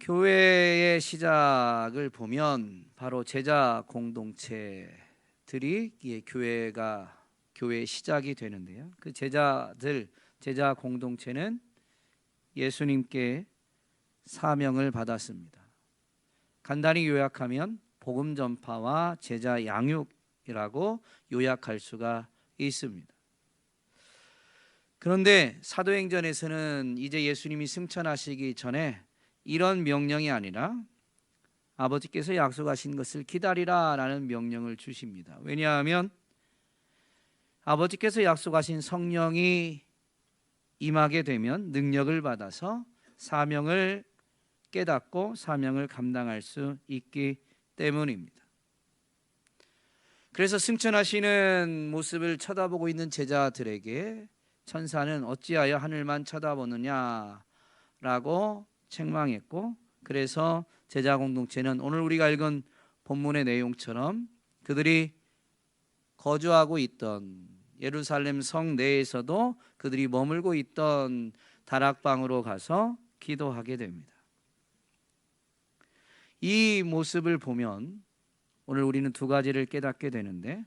교회의 시작을 보면 바로 제자 공동체들이 교회의 시작이 되는데요. 그 제자 공동체는 예수님께 사명을 받았습니다. 간단히 요약하면 복음 전파와 제자 양육이라고 요약할 수가 있습니다. 그런데 사도행전에서는 이제 예수님이 승천하시기 전에 이런 명령이 아니라 아버지께서 약속하신 것을 기다리라 라는 명령을 주십니다. 왜냐하면 아버지께서 약속하신 성령이 임하게 되면 능력을 받아서 사명을 깨닫고 사명을 감당할 수 있기 때문입니다. 그래서 승천하시는 모습을 쳐다보고 있는 제자들에게 천사는 어찌하여 하늘만 쳐다보느냐라고 책망했고, 그래서 제자 공동체는 오늘 우리가 읽은 본문의 내용처럼 그들이 거주하고 있던 예루살렘 성 내에서도 그들이 머물고 있던 다락방으로 가서 기도하게 됩니다. 이 모습을 보면 오늘 우리는 두 가지를 깨닫게 되는데,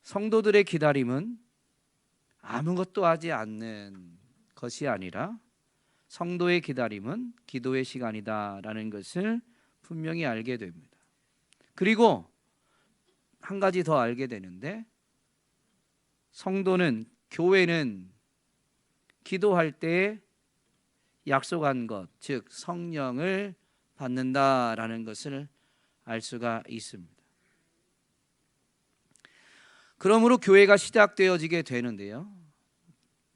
성도들의 기다림은 아무것도 하지 않는 것이 아니라 성도의 기다림은 기도의 시간이다라는 것을 분명히 알게 됩니다. 그리고 한 가지 더 알게 되는데, 교회는 기도할 때 약속한 것, 즉 성령을 받는다라는 것을 알 수가 있습니다. 그러므로 교회가 시작되어지게 되는데요,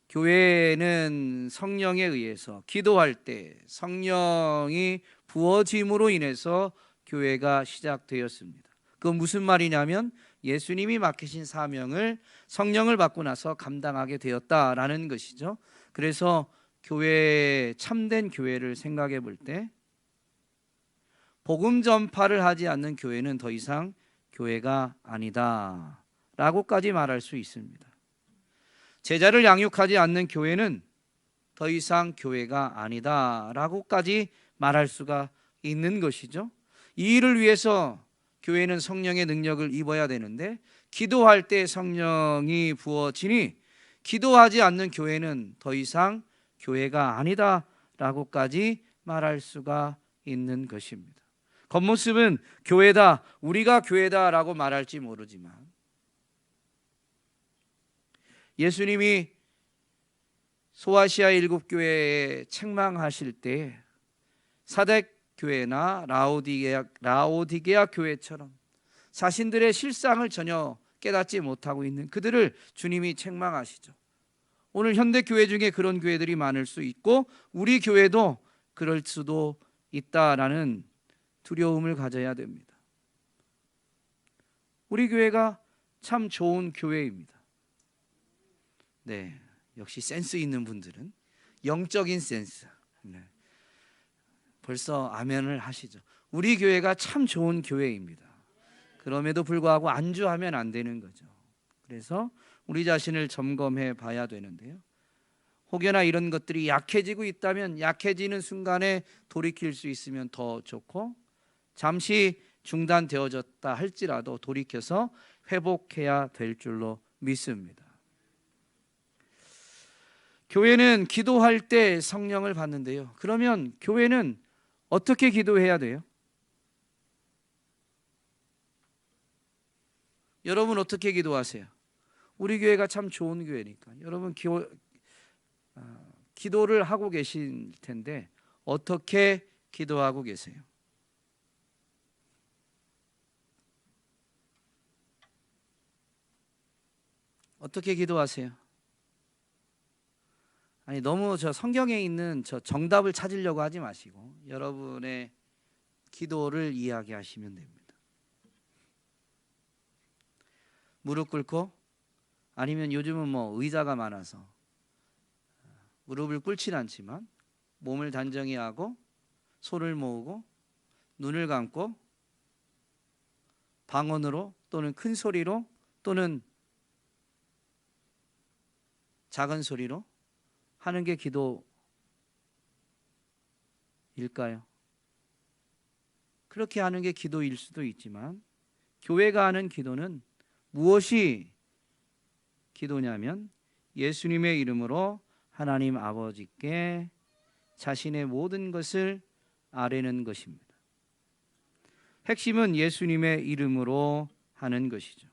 교회는 성령에 의해서 기도할 때 성령이 부어짐으로 인해서 교회가 시작되었습니다. 그건 무슨 말이냐면 예수님이 맡기신 사명을 성령을 받고 나서 감당하게 되었다라는 것이죠. 그래서 참된 교회를 생각해 볼 때 복음 전파를 하지 않는 교회는 더 이상 교회가 아니다 라고까지 말할 수 있습니다. 제자를 양육하지 않는 교회는 더 이상 교회가 아니다 라고까지 말할 수가 있는 것이죠. 이 일을 위해서 교회는 성령의 능력을 입어야 되는데, 기도할 때 성령이 부어지니 기도하지 않는 교회는 더 이상 교회가 아니다 라고까지 말할 수가 있는 것입니다. 겉모습은 교회다, 우리가 교회다 라고 말할지 모르지만 예수님이 소아시아 7교회에 책망하실 때 사뎃 교회나 라오디게아 교회처럼 자신들의 실상을 전혀 깨닫지 못하고 있는 그들을 주님이 책망하시죠. 오늘 현대 교회 중에 그런 교회들이 많을 수 있고 우리 교회도 그럴 수도 있다라는 두려움을 가져야 됩니다. 우리 교회가 참 좋은 교회입니다. 네, 역시 센스 있는 분들은 영적인 센스. 네. 벌써 아멘을 하시죠. 우리 교회가 참 좋은 교회입니다. 그럼에도 불구하고 안주하면 안 되는 거죠. 그래서 우리 자신을 점검해 봐야 되는데요, 혹여나 이런 것들이 약해지고 있다면 약해지는 순간에 돌이킬 수 있으면 더 좋고, 잠시 중단되어졌다 할지라도 돌이켜서 회복해야 될 줄로 믿습니다. 교회는 기도할 때 성령을 받는데요, 그러면 교회는 어떻게 기도해야 돼요? 여러분 어떻게 기도하세요? 우리 교회가 참 좋은 교회니까 여러분 기도를 하고 계실 텐데 어떻게 기도하고 계세요? 어떻게 기도하세요? 아니, 너무 성경에 있는 정답을 찾으려고 하지 마시고 여러분의 기도를 이야기하시면 됩니다. 무릎 꿇고, 아니면 요즘은 의자가 많아서 무릎을 꿇진 않지만 몸을 단정히 하고 손을 모으고 눈을 감고 방언으로 또는 큰 소리로 또는 작은 소리로 하는 게 기도일까요? 그렇게 하는 게 기도일 수도 있지만 교회가 하는 기도는 무엇이 기도냐면 예수님의 이름으로 하나님 아버지께 자신의 모든 것을 아뢰는 것입니다. 핵심은 예수님의 이름으로 하는 것이죠.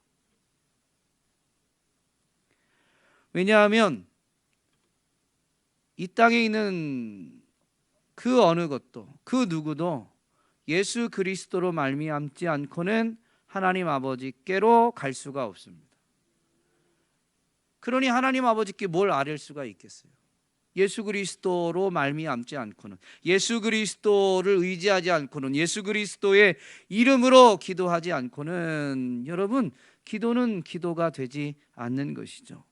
왜냐하면 이 땅에 있는 그 어느 것도 그 누구도 예수 그리스도로 말미암지 않고는 하나님 아버지께로 갈 수가 없습니다. 그러니 하나님 아버지께 뭘 아뢰 수가 있겠어요? 예수 그리스도로 말미암지 않고는, 예수 그리스도를 의지하지 않고는, 예수 그리스도의 이름으로 기도하지 않고는 여러분 기도는 기도가 되지 않는 것이죠.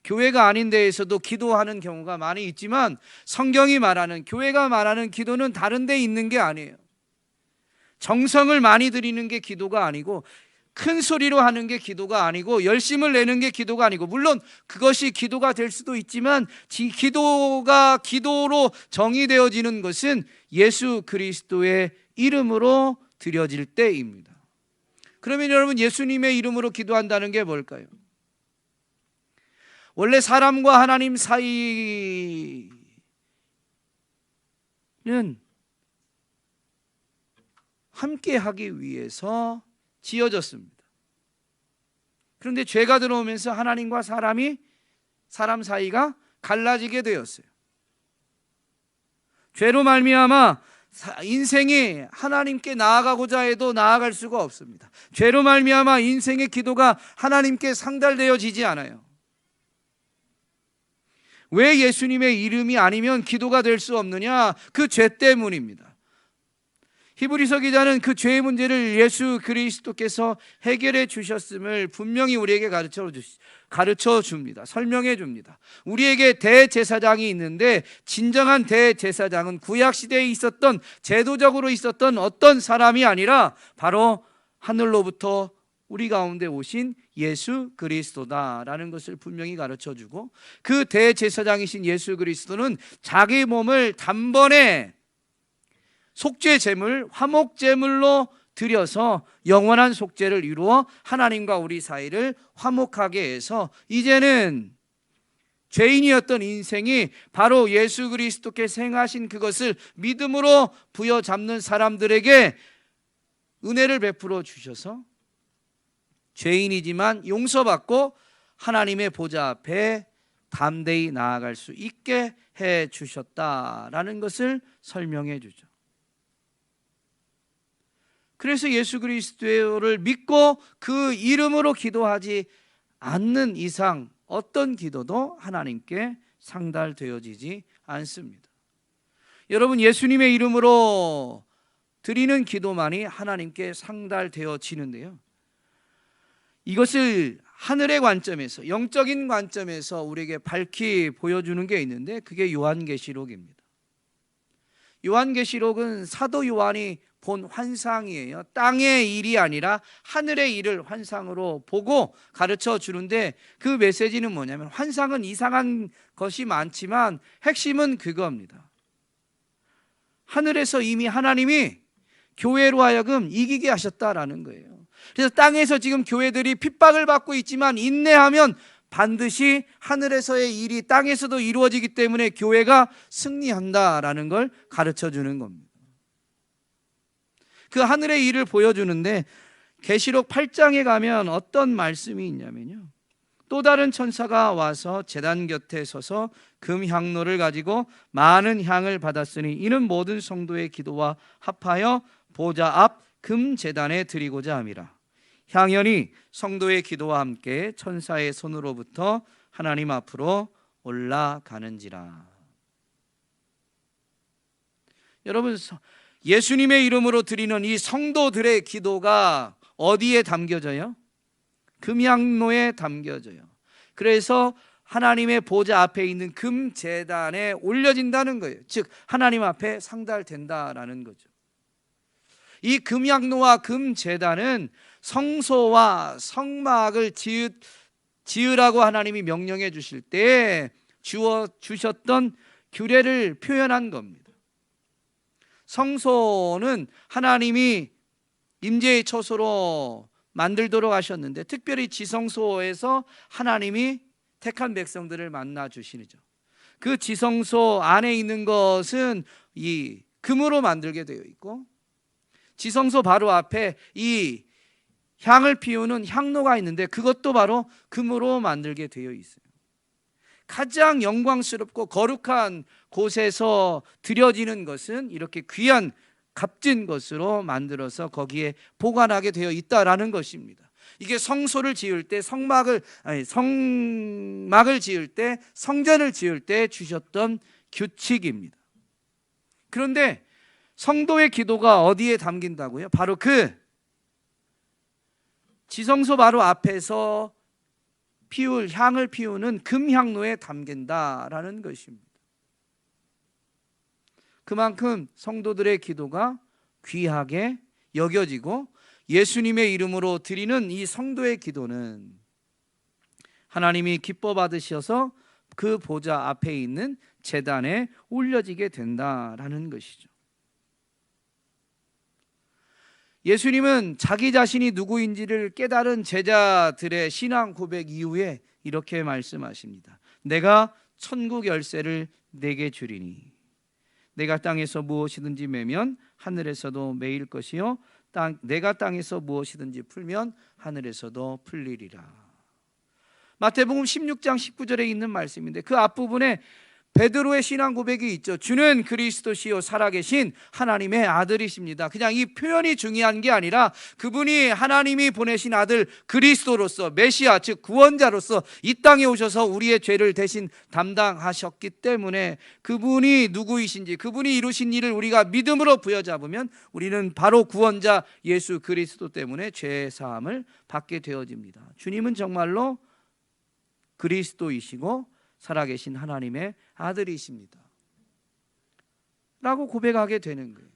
교회가 아닌 데에서도 기도하는 경우가 많이 있지만 성경이 말하는, 교회가 말하는 기도는 다른 데 있는 게 아니에요. 정성을 많이 들이는 게 기도가 아니고, 큰 소리로 하는 게 기도가 아니고, 열심을 내는 게 기도가 아니고, 물론 그것이 기도가 될 수도 있지만 기도가 기도로 정의되어지는 것은 예수 그리스도의 이름으로 드려질 때입니다. 그러면 여러분 예수님의 이름으로 기도한다는 게 뭘까요? 원래 사람과 하나님 사이는 함께 하기 위해서 지어졌습니다. 그런데 죄가 들어오면서 하나님과 사람 사이가 갈라지게 되었어요. 죄로 말미암아 인생이 하나님께 나아가고자 해도 나아갈 수가 없습니다. 죄로 말미암아 인생의 기도가 하나님께 상달되어지지 않아요. 왜 예수님의 이름이 아니면 기도가 될 수 없느냐? 그 죄 때문입니다. 히브리서 기자는 그 죄의 문제를 예수 그리스도께서 해결해 주셨음을 분명히 우리에게 가르쳐 줍니다. 설명해 줍니다. 우리에게 대제사장이 있는데 진정한 대제사장은 구약 시대에 있었던, 제도적으로 있었던 어떤 사람이 아니라 바로 하늘로부터 우리 가운데 오신 예수 그리스도다라는 것을 분명히 가르쳐주고, 그 대제사장이신 예수 그리스도는 자기 몸을 단번에 속죄 제물, 화목 제물로 드려서 영원한 속죄를 이루어 하나님과 우리 사이를 화목하게 해서 이제는 죄인이었던 인생이 바로 예수 그리스도께서 행하신 그것을 믿음으로 부여잡는 사람들에게 은혜를 베풀어 주셔서 죄인이지만 용서받고 하나님의 보좌 앞에 담대히 나아갈 수 있게 해 주셨다라는 것을 설명해 주죠. 그래서 예수 그리스도를 믿고 그 이름으로 기도하지 않는 이상 어떤 기도도 하나님께 상달되어지지 않습니다. 여러분, 예수님의 이름으로 드리는 기도만이 하나님께 상달되어지는데요, 이것을 하늘의 관점에서, 영적인 관점에서 우리에게 밝히 보여주는 게 있는데 그게 요한계시록입니다. 요한계시록은 사도 요한이 본 환상이에요. 땅의 일이 아니라 하늘의 일을 환상으로 보고 가르쳐 주는데, 그 메시지는 뭐냐면, 환상은 이상한 것이 많지만 핵심은 그겁니다. 하늘에서 이미 하나님이 교회로 하여금 이기게 하셨다라는 거예요. 그래서 땅에서 지금 교회들이 핍박을 받고 있지만 인내하면 반드시 하늘에서의 일이 땅에서도 이루어지기 때문에 교회가 승리한다라는 걸 가르쳐 주는 겁니다. 그 하늘의 일을 보여주는데 계시록 8장에 가면 어떤 말씀이 있냐면요, 또 다른 천사가 와서 제단 곁에 서서 금향로를 가지고 많은 향을 받았으니 이는 모든 성도의 기도와 합하여 보좌 앞 금제단에 드리고자 함이라. 향연이 성도의 기도와 함께 천사의 손으로부터 하나님 앞으로 올라가는지라. 여러분, 예수님의 이름으로 드리는 이 성도들의 기도가 어디에 담겨져요? 금향로에 담겨져요. 그래서 하나님의 보좌 앞에 있는 금제단에 올려진다는 거예요. 즉 하나님 앞에 상달된다라는 거죠. 이 금향로와 금제단은 성소와 성막을 지으라고 하나님이 명령해 주실 때 주셨던 규례를 표현한 겁니다. 성소는 하나님이 임재의 처소로 만들도록 하셨는데, 특별히 지성소에서 하나님이 택한 백성들을 만나 주시죠. 그 지성소 안에 있는 것은 이 금으로 만들게 되어 있고, 지성소 바로 앞에 이 향을 피우는 향로가 있는데 그것도 바로 금으로 만들게 되어 있어요. 가장 영광스럽고 거룩한 곳에서 드려지는 것은 이렇게 귀한 값진 것으로 만들어서 거기에 보관하게 되어 있다라는 것입니다. 이게 성소를 지을 때 성막을 지을 때, 성전을 지을 때 주셨던 규칙입니다. 그런데 성도의 기도가 어디에 담긴다고요? 바로 그 지성소 바로 앞에서 향을 피우는 금향로에 담긴다라는 것입니다. 그만큼 성도들의 기도가 귀하게 여겨지고, 예수님의 이름으로 드리는 이 성도의 기도는 하나님이 기뻐 받으셔서 그 보좌 앞에 있는 제단에 올려지게 된다라는 것이죠. 예수님은 자기 자신이 누구인지를 깨달은 제자들의 신앙 고백 이후에 이렇게 말씀하십니다. 내가 천국 열쇠를 내게 주리니 내가 땅에서 무엇이든지 매면 하늘에서도 매일 것이요 내가 땅에서 무엇이든지 풀면 하늘에서도 풀리리라. 마태복음 16장 19절에 있는 말씀인데, 그 앞부분에 베드로의 신앙 고백이 있죠. 주는 그리스도시요 살아계신 하나님의 아들이십니다. 그냥 이 표현이 중요한 게 아니라 그분이 하나님이 보내신 아들 그리스도로서, 메시아 즉 구원자로서 이 땅에 오셔서 우리의 죄를 대신 담당하셨기 때문에 그분이 누구이신지, 그분이 이루신 일을 우리가 믿음으로 부여잡으면 우리는 바로 구원자 예수 그리스도 때문에 죄 사함을 받게 되어집니다. 주님은 정말로 그리스도이시고 살아계신 하나님의 아들이십니다 라고 고백하게 되는 거예요.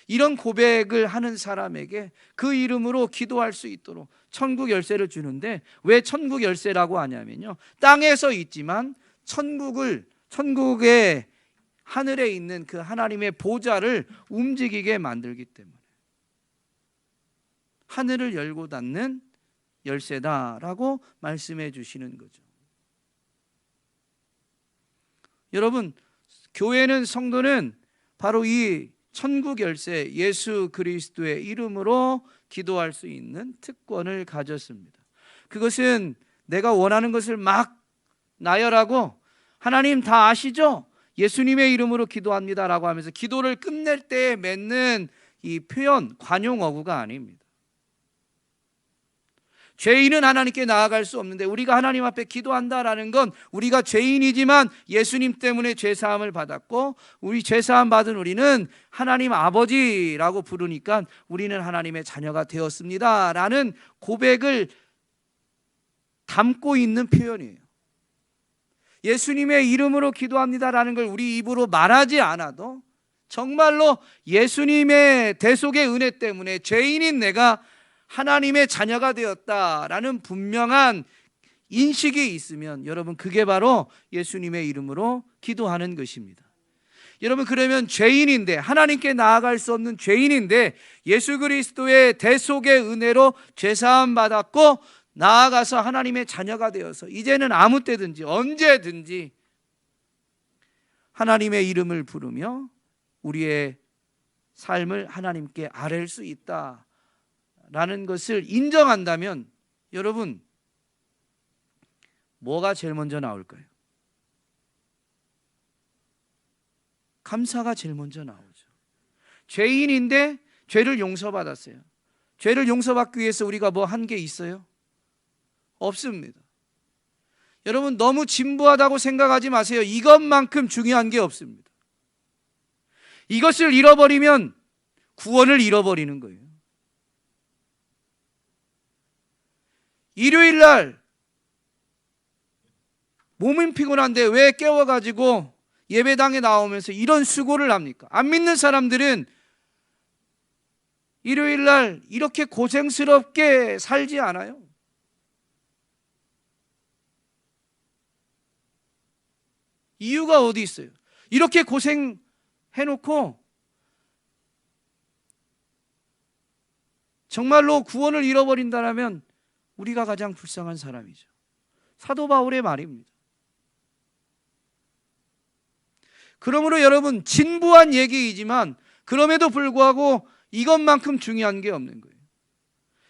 이런 고백을 하는 사람에게 그 이름으로 기도할 수 있도록 천국 열쇠를 주는데, 왜 천국 열쇠라고 하냐면요, 땅에서 있지만 천국의 하늘에 있는 그 하나님의 보좌를 움직이게 만들기 때문에 하늘을 열고 닫는 열쇠다라고 말씀해 주시는 거죠. 여러분, 교회는, 성도는 바로 이 천국 열쇠 예수 그리스도의 이름으로 기도할 수 있는 특권을 가졌습니다. 그것은 내가 원하는 것을 막 나열하고 하나님 다 아시죠? 예수님의 이름으로 기도합니다라고 하면서 기도를 끝낼 때 맺는 이 표현, 관용어구가 아닙니다. 죄인은 하나님께 나아갈 수 없는데 우리가 하나님 앞에 기도한다라는 건 우리가 죄인이지만 예수님 때문에 죄사함을 받았고, 우리 죄사함 받은 우리는 하나님 아버지라고 부르니까 우리는 하나님의 자녀가 되었습니다 라는 고백을 담고 있는 표현이에요. 예수님의 이름으로 기도합니다라는 걸 우리 입으로 말하지 않아도 정말로 예수님의 대속의 은혜 때문에 죄인인 내가 하나님의 자녀가 되었다라는 분명한 인식이 있으면, 여러분, 그게 바로 예수님의 이름으로 기도하는 것입니다. 여러분, 그러면 죄인인데, 하나님께 나아갈 수 없는 죄인인데 예수 그리스도의 대속의 은혜로 죄사함 받았고 나아가서 하나님의 자녀가 되어서 이제는 아무 때든지 언제든지 하나님의 이름을 부르며 우리의 삶을 하나님께 아뢰일 수 있다 라는 것을 인정한다면, 여러분, 뭐가 제일 먼저 나올까요? 감사가 제일 먼저 나오죠. 죄인인데 죄를 용서받았어요. 죄를 용서받기 위해서 우리가 뭐 한 게 있어요? 없습니다. 여러분, 너무 진부하다고 생각하지 마세요. 이것만큼 중요한 게 없습니다. 이것을 잃어버리면 구원을 잃어버리는 거예요. 일요일 날 몸은 피곤한데 왜 깨워가지고 예배당에 나오면서 이런 수고를 합니까? 안 믿는 사람들은 일요일 날 이렇게 고생스럽게 살지 않아요. 이유가 어디 있어요? 이렇게 고생해놓고 정말로 구원을 잃어버린다면 우리가 가장 불쌍한 사람이죠. 사도 바울의 말입니다. 그러므로 여러분, 진부한 얘기이지만 그럼에도 불구하고 이것만큼 중요한 게 없는 거예요.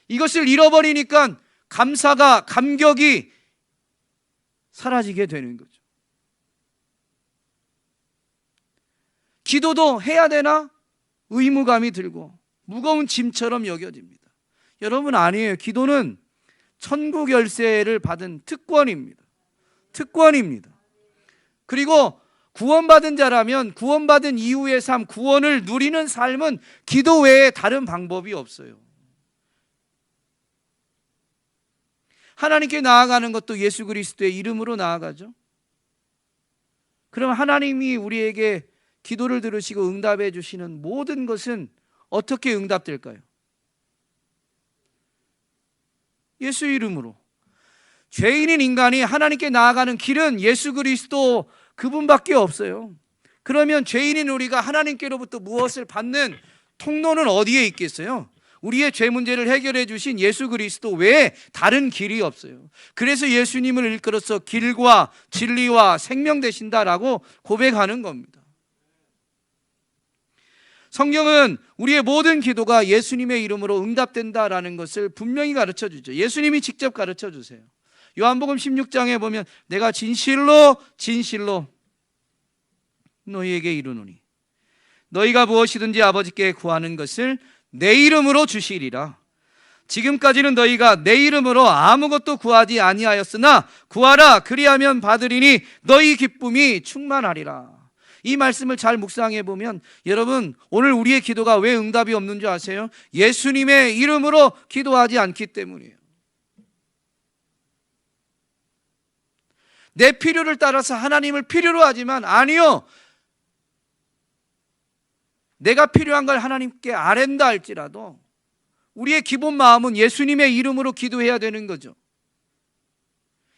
이것을 잃어버리니까 감격이 사라지게 되는 거죠. 기도도 해야 되나? 의무감이 들고 무거운 짐처럼 여겨집니다. 여러분, 아니에요. 기도는 천국 열쇠를 받은 특권입니다. 특권입니다. 그리고 구원받은 자라면 구원받은 이후의 삶, 구원을 누리는 삶은 기도 외에 다른 방법이 없어요. 하나님께 나아가는 것도 예수 그리스도의 이름으로 나아가죠. 그럼 하나님이 우리에게 기도를 들으시고 응답해 주시는 모든 것은 어떻게 응답될까요? 예수 이름으로. 죄인인 인간이 하나님께 나아가는 길은 예수 그리스도 그분밖에 없어요. 그러면 죄인인 우리가 하나님께로부터 무엇을 받는 통로는 어디에 있겠어요? 우리의 죄 문제를 해결해 주신 예수 그리스도 외에 다른 길이 없어요. 그래서 예수님을 일컬어서 길과 진리와 생명 되신다라고 고백하는 겁니다. 성경은 우리의 모든 기도가 예수님의 이름으로 응답된다라는 것을 분명히 가르쳐 주죠. 예수님이 직접 가르쳐 주세요. 요한복음 16장에 보면 내가 진실로 너희에게 이르노니 너희가 무엇이든지 아버지께 구하는 것을 내 이름으로 주시리라. 지금까지는 너희가 내 이름으로 아무것도 구하지 아니하였으나 구하라 그리하면 받으리니 너희 기쁨이 충만하리라. 이 말씀을 잘 묵상해 보면 여러분, 오늘 우리의 기도가 왜 응답이 없는 줄 아세요? 예수님의 이름으로 기도하지 않기 때문이에요. 내 필요를 따라서 하나님을 필요로 하지만 아니요, 내가 필요한 걸 하나님께 아랜다 할지라도 우리의 기본 마음은 예수님의 이름으로 기도해야 되는 거죠.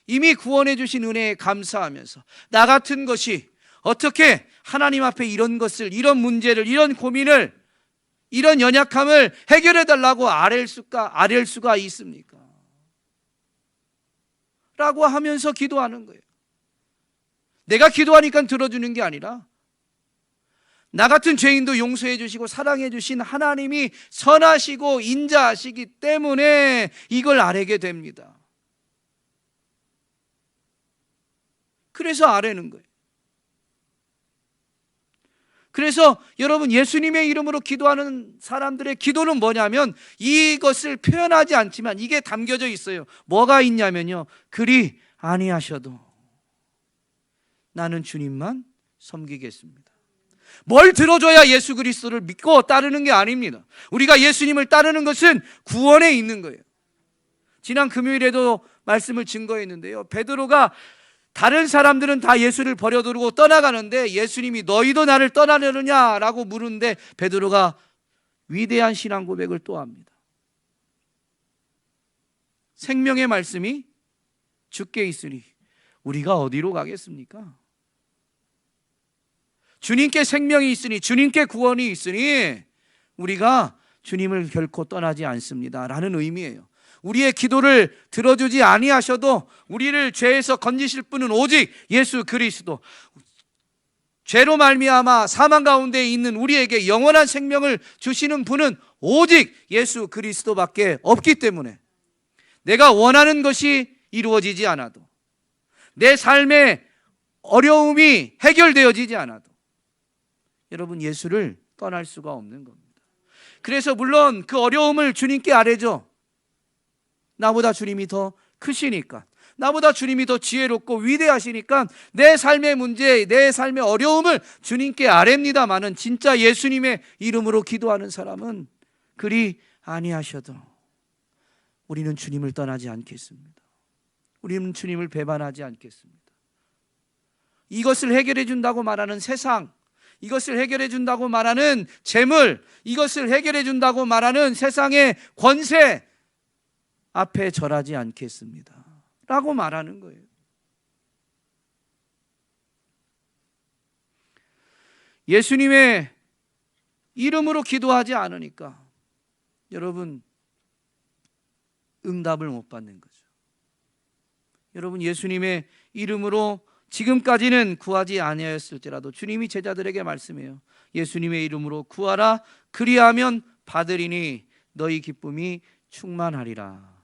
이미 구원해 주신 은혜에 감사하면서 나 같은 것이 어떻게 하나님 앞에 이런 것을, 이런 문제를, 이런 고민을, 이런 연약함을 해결해 달라고 아랠 수가 있습니까? 라고 하면서 기도하는 거예요. 내가 기도하니까 들어주는 게 아니라 나 같은 죄인도 용서해 주시고 사랑해 주신 하나님이 선하시고 인자하시기 때문에 이걸 아뢰게 됩니다. 그래서 아뢰는 거예요. 그래서 여러분, 예수님의 이름으로 기도하는 사람들의 기도는 뭐냐면 이것을 표현하지 않지만 이게 담겨져 있어요. 뭐가 있냐면요, 그리 아니하셔도 나는 주님만 섬기겠습니다. 뭘 들어줘야 예수 그리스도를 믿고 따르는 게 아닙니다. 우리가 예수님을 따르는 것은 구원에 있는 거예요. 지난 금요일에도 말씀을 증거했는데요, 베드로가 다른 사람들은 다 예수를 버려두고 떠나가는데 예수님이 너희도 나를 떠나려느냐라고 물은데 베드로가 위대한 신앙 고백을 또 합니다. 생명의 말씀이 주께 있으니 우리가 어디로 가겠습니까? 주님께 생명이 있으니, 주님께 구원이 있으니 우리가 주님을 결코 떠나지 않습니다 라는 의미예요. 우리의 기도를 들어주지 아니하셔도 우리를 죄에서 건지실 분은 오직 예수 그리스도, 죄로 말미암아 사망 가운데 있는 우리에게 영원한 생명을 주시는 분은 오직 예수 그리스도밖에 없기 때문에 내가 원하는 것이 이루어지지 않아도, 내 삶의 어려움이 해결되어지지 않아도 여러분, 예수를 떠날 수가 없는 겁니다. 그래서 물론 그 어려움을 주님께 아뢰죠. 나보다 주님이 더 크시니까, 나보다 주님이 더 지혜롭고 위대하시니까 내 삶의 문제, 내 삶의 어려움을 주님께 아뢰입니다마는 진짜 예수님의 이름으로 기도하는 사람은 그리 아니하셔도 우리는 주님을 떠나지 않겠습니다. 우리는 주님을 배반하지 않겠습니다. 이것을 해결해 준다고 말하는 세상, 이것을 해결해 준다고 말하는 재물, 이것을 해결해 준다고 말하는 세상의 권세 앞에 절하지 않겠습니다 라고 말하는 거예요. 예수님의 이름으로 기도하지 않으니까 여러분, 응답을 못 받는 거죠. 여러분, 예수님의 이름으로 지금까지는 구하지 아니하였을지라도 주님이 제자들에게 말씀해요. 예수님의 이름으로 구하라. 그리하면 받으리니 너희 기쁨이 충만하리라.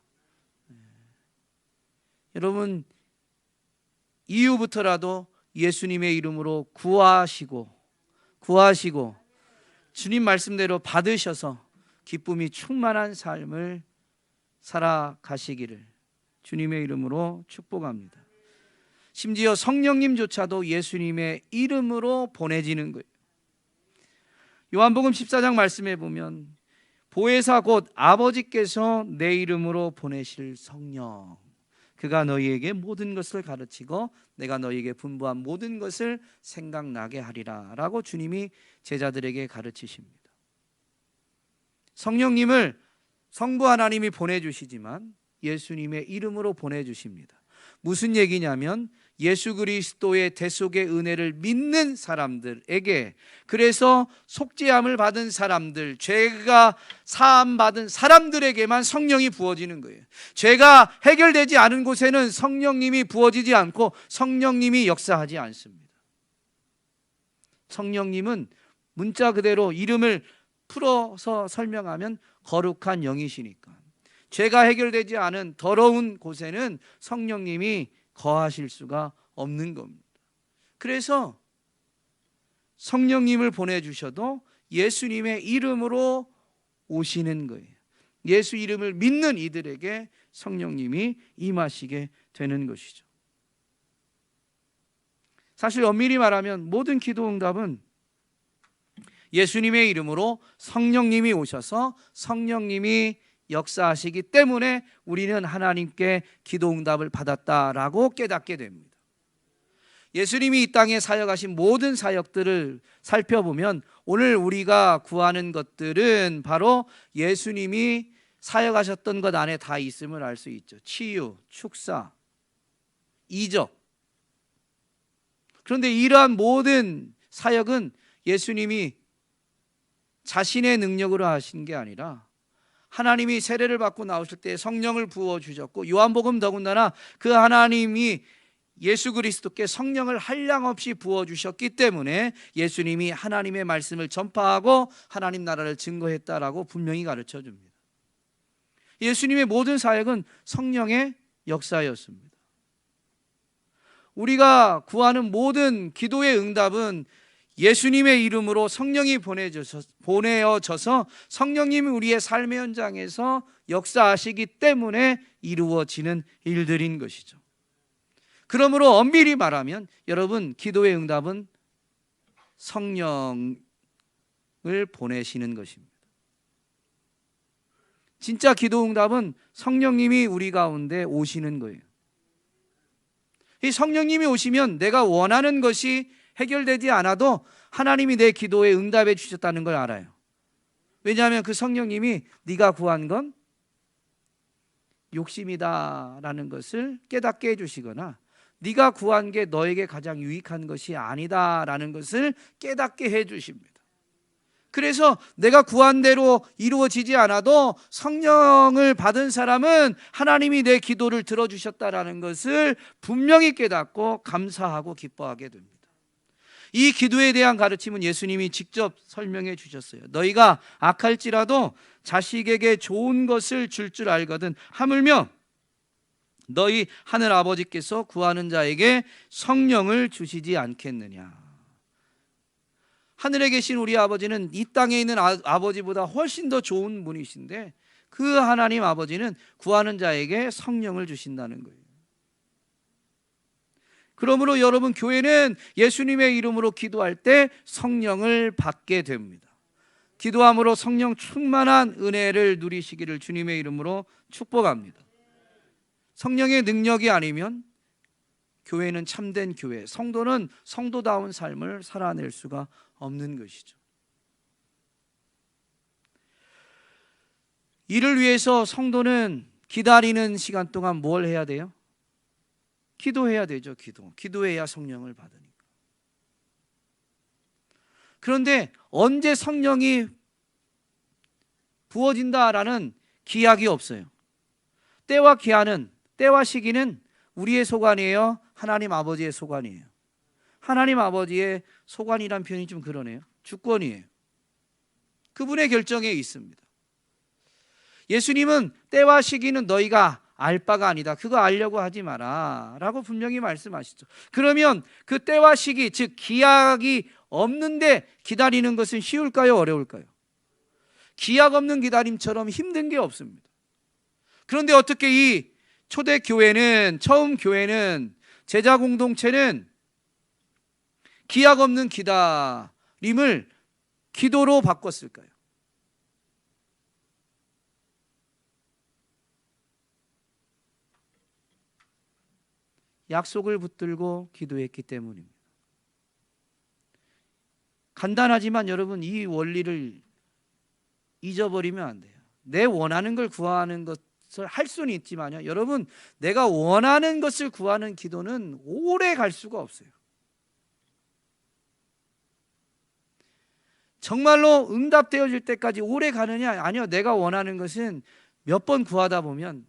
여러분, 이후부터라도 예수님의 이름으로 구하시고 주님 말씀대로 받으셔서 기쁨이 충만한 삶을 살아가시기를 주님의 이름으로 축복합니다. 심지어 성령님조차도 예수님의 이름으로 보내지는 거예요. 요한복음 14장 말씀에 보면 보혜사 곧 아버지께서 내 이름으로 보내실 성령, 그가 너희에게 모든 것을 가르치고 내가 너희에게 분부한 모든 것을 생각나게 하리라 라고 주님이 제자들에게 가르치십니다. 성령님을 성부 하나님이 보내주시지만 예수님의 이름으로 보내주십니다. 무슨 얘기냐면 예수 그리스도의 대속의 은혜를 믿는 사람들에게, 그래서 속죄함을 받은 사람들, 죄가 사함 받은 사람들에게만 성령이 부어지는 거예요. 죄가 해결되지 않은 곳에는 성령님이 부어지지 않고 성령님이 역사하지 않습니다. 성령님은 문자 그대로 이름을 풀어서 설명하면 거룩한 영이시니까 죄가 해결되지 않은 더러운 곳에는 성령님이 거하실 수가 없는 겁니다. 그래서 성령님을 보내주셔도 예수님의 이름으로 오시는 거예요. 예수 이름을 믿는 이들에게 성령님이 임하시게 되는 것이죠. 사실 엄밀히 말하면 모든 기도 응답은 예수님의 이름으로 성령님이 오셔서 성령님이 역사하시기 때문에 우리는 하나님께 기도 응답을 받았다라고 깨닫게 됩니다. 예수님이 이 땅에 사역하신 모든 사역들을 살펴보면 오늘 우리가 구하는 것들은 바로 예수님이 사역하셨던 것 안에 다 있음을 알 수 있죠. 치유, 축사, 이적. 그런데 이러한 모든 사역은 예수님이 자신의 능력으로 하신 게 아니라 하나님이 세례를 받고 나오실 때 성령을 부어주셨고, 요한복음 더군다나 그 하나님이 예수 그리스도께 성령을 한량없이 부어주셨기 때문에 예수님이 하나님의 말씀을 전파하고 하나님 나라를 증거했다라고 분명히 가르쳐줍니다. 예수님의 모든 사역은 성령의 역사였습니다. 우리가 구하는 모든 기도의 응답은 예수님의 이름으로 성령이 보내어져서 성령님이 우리의 삶의 현장에서 역사하시기 때문에 이루어지는 일들인 것이죠. 그러므로 엄밀히 말하면 여러분, 기도의 응답은 성령을 보내시는 것입니다. 진짜 기도 응답은 성령님이 우리 가운데 오시는 거예요. 이 성령님이 오시면 내가 원하는 것이 해결되지 않아도 하나님이 내 기도에 응답해 주셨다는 걸 알아요. 왜냐하면 그 성령님이 네가 구한 건 욕심이다라는 것을 깨닫게 해주시거나 네가 구한 게 너에게 가장 유익한 것이 아니다라는 것을 깨닫게 해주십니다. 그래서 내가 구한 대로 이루어지지 않아도 성령을 받은 사람은 하나님이 내 기도를 들어주셨다라는 것을 분명히 깨닫고 감사하고 기뻐하게 됩니다. 이 기도에 대한 가르침은 예수님이 직접 설명해 주셨어요. 너희가 악할지라도 자식에게 좋은 것을 줄 알거든 하물며 너희 하늘 아버지께서 구하는 자에게 성령을 주시지 않겠느냐. 하늘에 계신 우리 아버지는 이 땅에 있는 아버지보다 훨씬 더 좋은 분이신데 그 하나님 아버지는 구하는 자에게 성령을 주신다는 거예요. 그러므로 여러분, 교회는 예수님의 이름으로 기도할 때 성령을 받게 됩니다. 기도함으로 성령 충만한 은혜를 누리시기를 주님의 이름으로 축복합니다. 성령의 능력이 아니면 교회는 참된 교회, 성도는 성도다운 삶을 살아낼 수가 없는 것이죠. 이를 위해서 성도는 기다리는 시간 동안 뭘 해야 돼요? 기도해야 되죠. 기도해야 성령을 받으니까. 그런데 언제 성령이 부어진다라는 기약이 없어요. 때와 기한은, 때와 시기는 우리의 소관이에요? 하나님 아버지의 소관이에요? 하나님 아버지의 소관이란 표현이 좀 그러네요. 주권이에요. 그분의 결정에 있습니다. 예수님은 때와 시기는 너희가 알 바가 아니다. 그거 알려고 하지 마라 라고 분명히 말씀하시죠. 그러면 그 때와 시기, 즉 기약이 없는데 기다리는 것은 쉬울까요? 어려울까요? 기약 없는 기다림처럼 힘든 게 없습니다. 그런데 어떻게 이 초대 교회는, 처음 교회는, 제자 공동체는 기약 없는 기다림을 기도로 바꿨을까요? 약속을 붙들고 기도했기 때문입니다. 간단하지만 여러분, 이 원리를 잊어버리면 안 돼요. 내 원하는 걸 구하는 것을 할 수는 있지만요, 여러분, 내가 원하는 것을 구하는 기도는 오래 갈 수가 없어요. 정말로 응답되어질 때까지 오래 가느냐? 아니요. 내가 원하는 것은 몇 번 구하다 보면,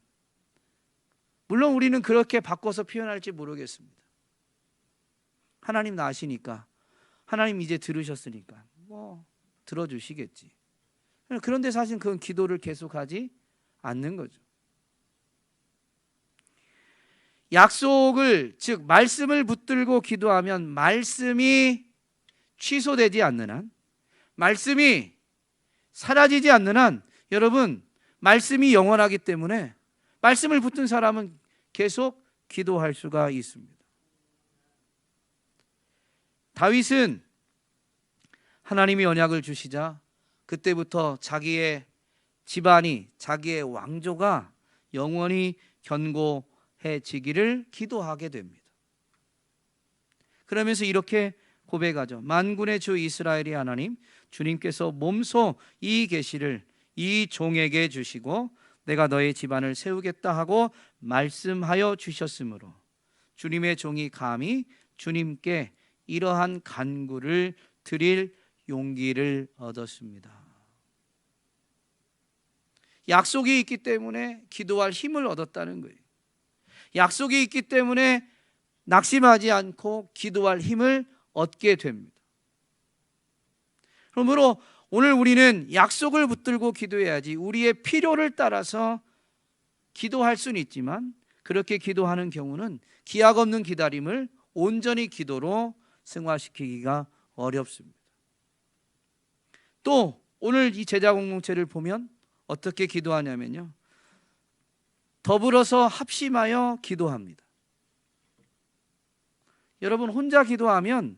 물론 우리는 그렇게 바꿔서 표현할지 모르겠습니다. 하나님 나 아시니까, 하나님 이제 들으셨으니까 뭐 들어주시겠지. 그런데 사실 그건 기도를 계속하지 않는 거죠. 약속을, 즉 말씀을 붙들고 기도하면 말씀이 취소되지 않는 한, 말씀이 사라지지 않는 한, 여러분, 말씀이 영원하기 때문에 말씀을 붙든 사람은 계속 기도할 수가 있습니다. 다윗은 하나님이 언약을 주시자 그때부터 자기의 집안이, 자기의 왕조가 영원히 견고해지기를 기도하게 됩니다. 그러면서 이렇게 고백하죠. 만군의 주 이스라엘의 하나님, 주님께서 몸소 이 계시를 이 종에게 주시고 내가 너의 집안을 세우겠다 하고 말씀하여 주셨으므로 주님의 종이 감히 주님께 이러한 간구를 드릴 용기를 얻었습니다. 약속이 있기 때문에 기도할 힘을 얻었다는 거예요. 약속이 있기 때문에 낙심하지 않고 기도할 힘을 얻게 됩니다. 그러므로 오늘 우리는 약속을 붙들고 기도해야지, 우리의 필요를 따라서 기도할 수는 있지만 그렇게 기도하는 경우는 기약 없는 기다림을 온전히 기도로 승화시키기가 어렵습니다. 또 오늘 이 제자 공동체를 보면 어떻게 기도하냐면요, 더불어서 합심하여 기도합니다. 여러분, 혼자 기도하면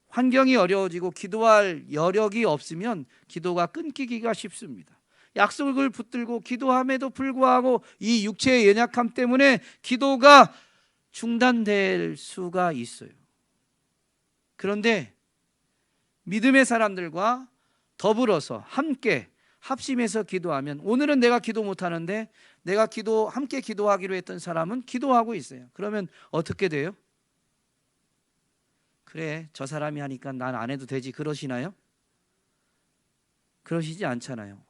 환경이 어려워지고 기도할 여력이 없으면 기도가 끊기기가 쉽습니다. 약속을 붙들고 기도함에도 불구하고 이 육체의 연약함 때문에 기도가 중단될 수가 있어요. 그런데 믿음의 사람들과 더불어서 함께 합심해서 기도하면, 오늘은 내가 기도 못하는데 내가 함께 기도하기로 했던 사람은 기도하고 있어요. 그러면 어떻게 돼요? 그래, 저 사람이 하니까 난 안 해도 되지, 그러시나요? 그러시지 않잖아요.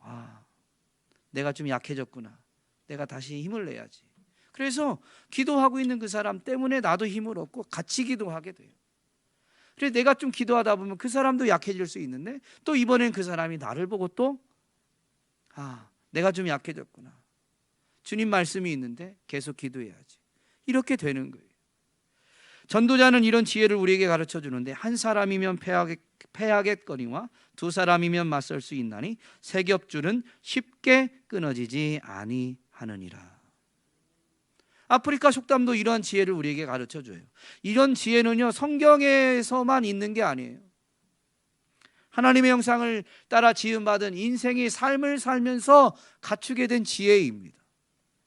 내가 좀 약해졌구나, 내가 다시 힘을 내야지. 그래서 기도하고 있는 그 사람 때문에 나도 힘을 얻고 같이 기도하게 돼요. 그래서 내가 좀 기도하다 보면 그 사람도 약해질 수 있는데 또 이번엔 그 사람이 나를 보고 또 내가 좀 약해졌구나, 주님 말씀이 있는데 계속 기도해야지, 이렇게 되는 거예요. 전도자는 이런 지혜를 우리에게 가르쳐 주는데, 한 사람이면 패하겠거니와 두 사람이면 맞설 수 있나니 세 겹줄은 쉽게 끊어지지 아니하느니라. 아프리카 속담도 이러한 지혜를 우리에게 가르쳐 줘요. 이런 지혜는요, 성경에서만 있는 게 아니에요. 하나님의 형상을 따라 지음받은 인생의 삶을 살면서 갖추게 된 지혜입니다.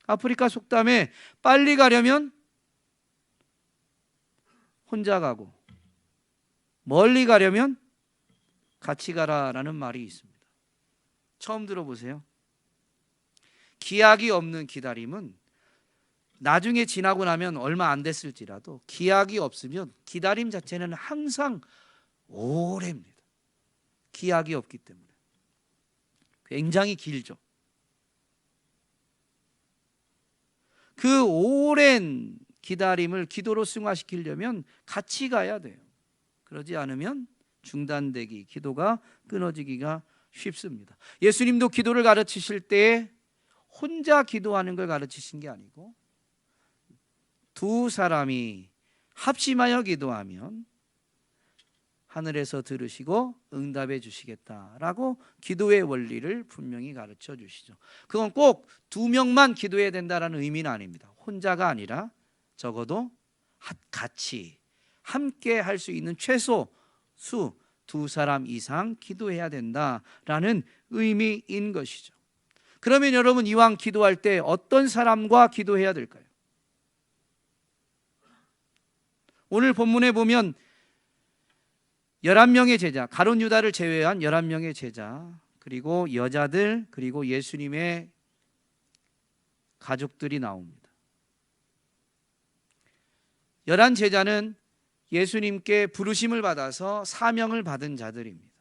아프리카 속담에 빨리 가려면 혼자 가고 멀리 가려면 같이 가라라는 말이 있습니다. 처음 들어보세요. 기약이 없는 기다림은 나중에 지나고 나면 얼마 안 됐을지라도 기약이 없으면 기다림 자체는 항상 오래입니다. 기약이 없기 때문에 굉장히 길죠. 그 오랜 기다림을 기도로 승화시키려면 같이 가야 돼요. 그러지 않으면 중단되기, 기도가 끊어지기가 쉽습니다. 예수님도 기도를 가르치실 때 혼자 기도하는 걸 가르치신 게 아니고 두 사람이 합심하여 기도하면 하늘에서 들으시고 응답해 주시겠다라고 기도의 원리를 분명히 가르쳐 주시죠. 그건 꼭 두 명만 기도해야 된다는 의미는 아닙니다. 혼자가 아니라 적어도 같이 함께 할 수 있는 최소 수 두 사람 이상 기도해야 된다라는 의미인 것이죠. 그러면 여러분, 이왕 기도할 때 어떤 사람과 기도해야 될까요? 오늘 본문에 보면 11명의 제자, 가룟 유다를 제외한 11명의 제자, 그리고 여자들, 그리고 예수님의 가족들이 나옵니다. 11 제자는 예수님께 부르심을 받아서 사명을 받은 자들입니다.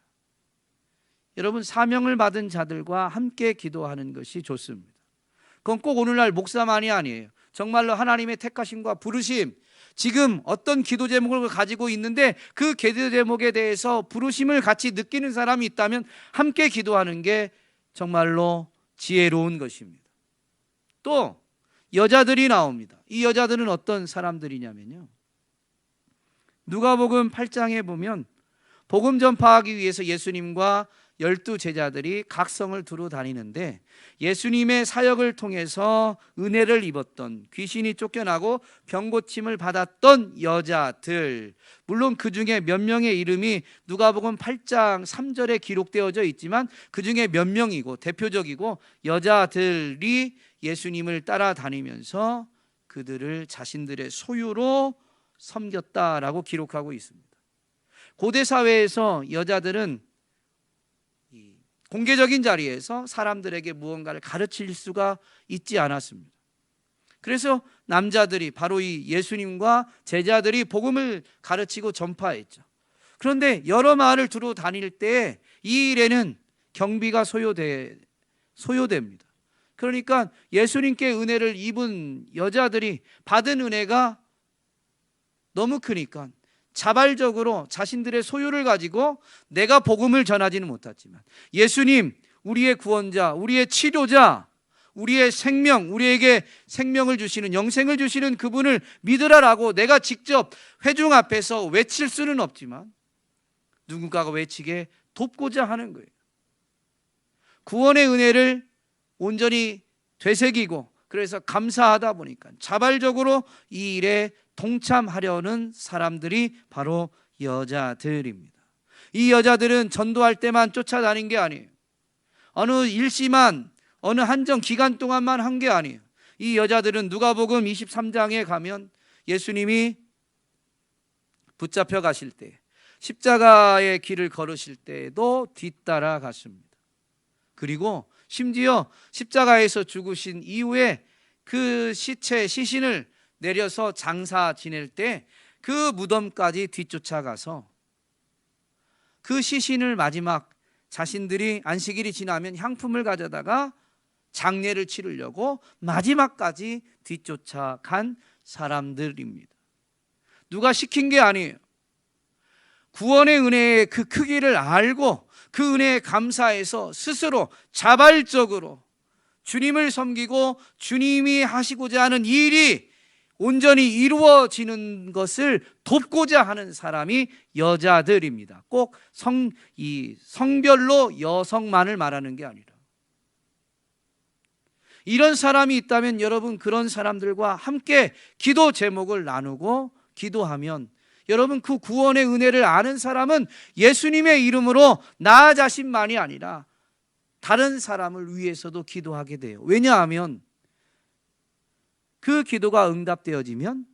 여러분, 사명을 받은 자들과 함께 기도하는 것이 좋습니다. 그건 꼭 오늘날 목사만이 아니에요. 정말로 하나님의 택하심과 부르심, 지금 어떤 기도 제목을 가지고 있는데 그 기도 제목에 대해서 부르심을 같이 느끼는 사람이 있다면 함께 기도하는 게 정말로 지혜로운 것입니다. 또 여자들이 나옵니다. 이 여자들은 어떤 사람들이냐면요, 누가복음 8장에 보면 복음 전파하기 위해서 예수님과 12 제자들이 각 성을 두루 다니는데 예수님의 사역을 통해서 은혜를 입었던, 귀신이 쫓겨나고 병고침을 받았던 여자들, 물론 그 중에 몇 명의 이름이 누가복음 8장 3절에 기록되어져 있지만 그 중에 몇 명이고 대표적이고 여자들이 예수님을 따라다니면서 그들을 자신들의 소유로 섬겼다라고 기록하고 있습니다. 고대 사회에서 여자들은 공개적인 자리에서 사람들에게 무언가를 가르칠 수가 있지 않았습니다. 그래서 남자들이, 바로 이 예수님과 제자들이 복음을 가르치고 전파했죠. 그런데 여러 마을을 두루 다닐 때 이 일에는 경비가 소요됩니다. 그러니까 예수님께 은혜를 입은 여자들이 받은 은혜가 너무 크니까 자발적으로 자신들의 소유를 가지고 내가 복음을 전하지는 못했지만 예수님, 우리의 구원자, 우리의 치료자, 우리의 생명, 우리에게 생명을 주시는, 영생을 주시는 그분을 믿으라라고 내가 직접 회중 앞에서 외칠 수는 없지만 누군가가 외치게 돕고자 하는 거예요. 구원의 은혜를 온전히 되새기고, 그래서 감사하다 보니까 자발적으로 이 일에 동참하려는 사람들이 바로 여자들입니다. 이 여자들은 전도할 때만 쫓아다닌 게 아니에요. 어느 일시만, 어느 한정 기간 동안만 한 게 아니에요. 이 여자들은 누가복음 23장에 가면 예수님이 붙잡혀 가실 때, 십자가의 길을 걸으실 때도 뒤따라 갔습니다. 그리고 심지어 십자가에서 죽으신 이후에 그 시신을 내려서 장사 지낼 때 그 무덤까지 뒤쫓아가서 그 시신을 마지막 자신들이 안식일이 지나면 향품을 가져다가 장례를 치르려고 마지막까지 뒤쫓아간 사람들입니다. 누가 시킨 게 아니에요. 구원의 은혜의 그 크기를 알고 그 은혜에 감사해서 스스로 자발적으로 주님을 섬기고 주님이 하시고자 하는 일이 온전히 이루어지는 것을 돕고자 하는 사람이 여자들입니다. 꼭 성별로 여성만을 말하는 게 아니라, 이런 사람이 있다면 여러분, 그런 사람들과 함께 기도 제목을 나누고 기도하면 여러분, 그 구원의 은혜를 아는 사람은 예수님의 이름으로 나 자신만이 아니라 다른 사람을 위해서도 기도하게 돼요. 왜냐하면 그 기도가 응답되어지면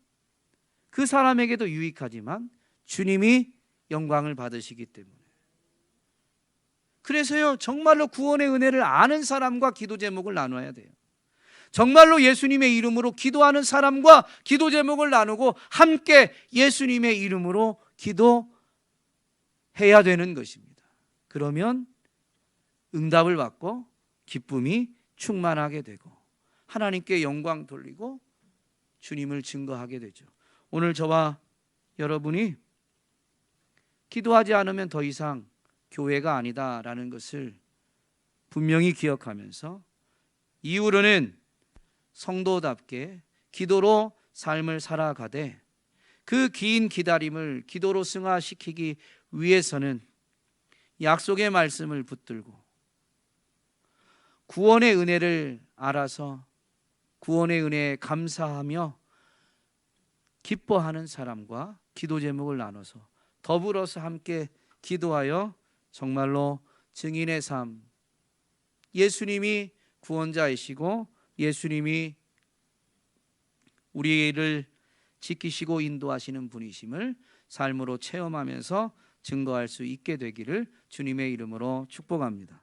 그 사람에게도 유익하지만 주님이 영광을 받으시기 때문에. 그래서요, 정말로 구원의 은혜를 아는 사람과 기도 제목을 나눠야 돼요. 정말로 예수님의 이름으로 기도하는 사람과 기도 제목을 나누고 함께 예수님의 이름으로 기도해야 되는 것입니다. 그러면 응답을 받고 기쁨이 충만하게 되고 하나님께 영광 돌리고 주님을 증거하게 되죠. 오늘 저와 여러분이 기도하지 않으면 더 이상 교회가 아니다라는 것을 분명히 기억하면서 이후로는 성도답게 기도로 삶을 살아가되 그 긴 기다림을 기도로 승화시키기 위해서는 약속의 말씀을 붙들고 구원의 은혜를 알아서 구원의 은혜에 감사하며 기뻐하는 사람과 기도 제목을 나눠서 더불어서 함께 기도하여 정말로 증인의 삶, 예수님이 구원자이시고 예수님이 우리를 지키시고 인도하시는 분이심을 삶으로 체험하면서 증거할 수 있게 되기를 주님의 이름으로 축복합니다.